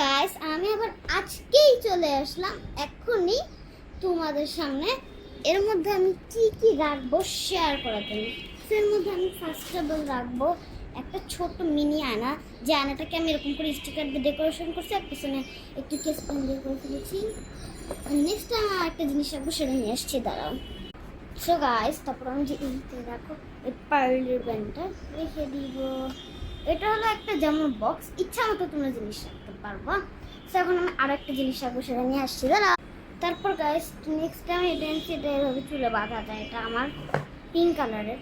Guys আমি আবার আজকেই চলে আসলাম এখনই তোমাদের সামনে। এর মধ্যে আমি কি কি রাখবো শেয়ার করার জন্য। এর মধ্যে আমি ফার্স্ট অফ অল রাখবো একটা ছোট মিনি আয়না, যে আয়নাটাকে আমি এরকম করে স্টিকার দিয়ে ডেকোরেশন করছি, আর পিছনে একটু কেস পেন দিয়ে করে ফেলেছি। নেক্সট টাইম একটা জিনিস রাখবো, সেটা নিয়ে আসছি, দাঁড়াও। সো গাইস তারপর আমি যে এইতে রাখো এই পার্লের প্যান্টটা রেখে দিব। এটা হলো একটা যেমন বক্স, ইচ্ছা মতো তোমরা জিনিস রাখতে পারবো। তো এখন আমি আরো একটা জিনিস রাখবো, সেটা নিয়ে আসছি, দাঁড়া। তারপর গাইস নেক্সট টাইম এটা এনেছি, এটা এভাবে চুলে বাঁধা যায়, এটা আমার পিঙ্ক কালারের।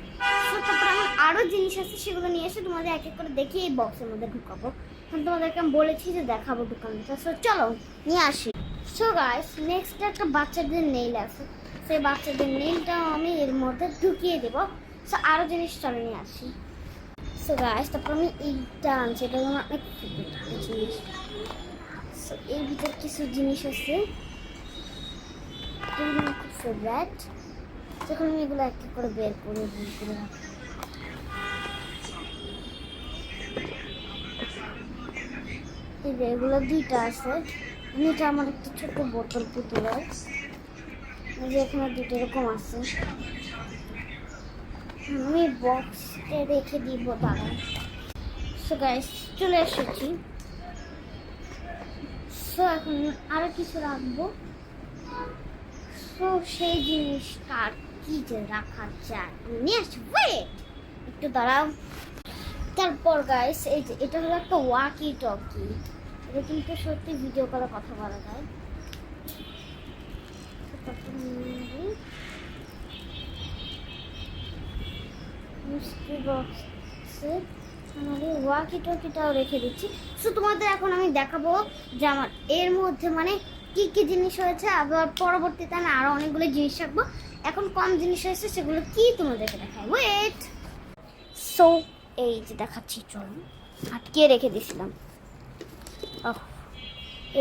তো তারপর আমার আরও জিনিস আছে, সেগুলো নিয়ে এসে তোমাদের এক এক করে দেখিয়ে এই বক্সের মধ্যে ঢুকাবো। কারণ তোমাদেরকে আমি বলেছি যে দেখাবো দোকানটা। সো চলো নিয়ে আসি। সো গাইস নেক্সট একটা বাচ্চাদের নেইল আছে, সেই বাচ্চাদের নেইলটাও আমি এর মধ্যে ঢুকিয়ে দেবো। সো আরও জিনিস চলে নিয়ে আসি। সো গাইস তারপর আমি এইটা আনছি, এটা আমার অনেক ফেভারিট একটা জিনিস। সো এর ভিতর কিছু জিনিস আছে যেগুলো আমার খুব ফেভারিট। যখন আমি এগুলো এক এক করে বের করে রাখি। এই যে এগুলো দুইটা আছে, এটা আমার একটা ছোট বোতল পুতুলের, এই যে এখানে দুটো এরকম আছে। আমি বক্সে রেখে দিব, দাঁড়া। সো গাইস চলে এসেছি। সো এখন আরো কিছু রাখবো। সো সেই জিনিসটা কি যে রাখা যায় আমি নিয়ে আসছি, ওয়েট একটু দাঁড়াও। তারপর গাইস এই যে এটা হলো একটা ওয়াকি টকি, এটা কিন্তু সত্যি ভিডিও কলে কথা বলা যায়। বক্সে আমার এই ওয়াকি টকিটাও রেখে দিচ্ছি। সো তোমাদের এখন আমি দেখাবো যে আমার এর মধ্যে মানে কি কি জিনিস হয়েছে, আবার পরবর্তীতে আমি আরো অনেকগুলো জিনিস রাখবো। এখন কম জিনিস হয়েছে, সেগুলো কি তোমাদেরকে দেখাই, ওয়েট। সো এই যে দেখাচ্ছি, চলো। আটকে রেখে দিয়েছিলাম,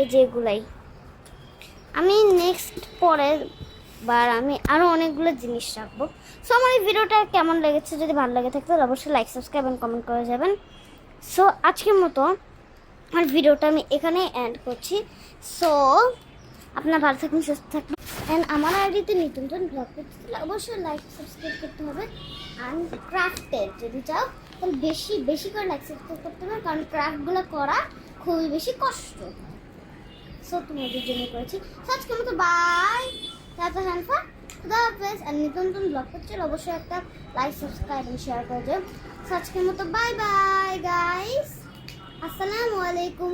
এই যে এগুলাই আমি নেক্সট পরের বার আমি আরও অনেকগুলো জিনিস রাখবো। সো আমার এই ভিডিওটা কেমন লেগেছে, যদি ভালো লেগে থাকে তাহলে অবশ্যই লাইক সাবস্ক্রাইব এবং কমেন্ট করে যাবেন। সো আজকের মতো আমার ভিডিওটা আমি এখানে এন্ড করছি। সো আপনারা ভালো থাকুন, সুস্থ থাকুন। অ্যান্ড আমার আইডিতে নতুন ব্লগ করতে তাহলে অবশ্যই লাইক সাবস্ক্রাইব করতে হবে। অ্যান্ড ক্রাফটের যদি চাও তাহলে বেশি বেশি করে লাইক সাবস্ক্রাইব করতে হবে, কারণ ক্রাফটগুলো করা খুবই বেশি কষ্ট। সো তোমাদের জন্য করেছি। আজকের মতো বাই, টাটা, হ্যান্ডফা, খুদা হাফেজ। আর নতুন ব্লগ করছে অবশ্যই একটা লাইক সাবস্ক্রাইব এবং শেয়ার করে দেব। আজকের মতো বাই বাই গাইস, আসসালামু আলাইকুম।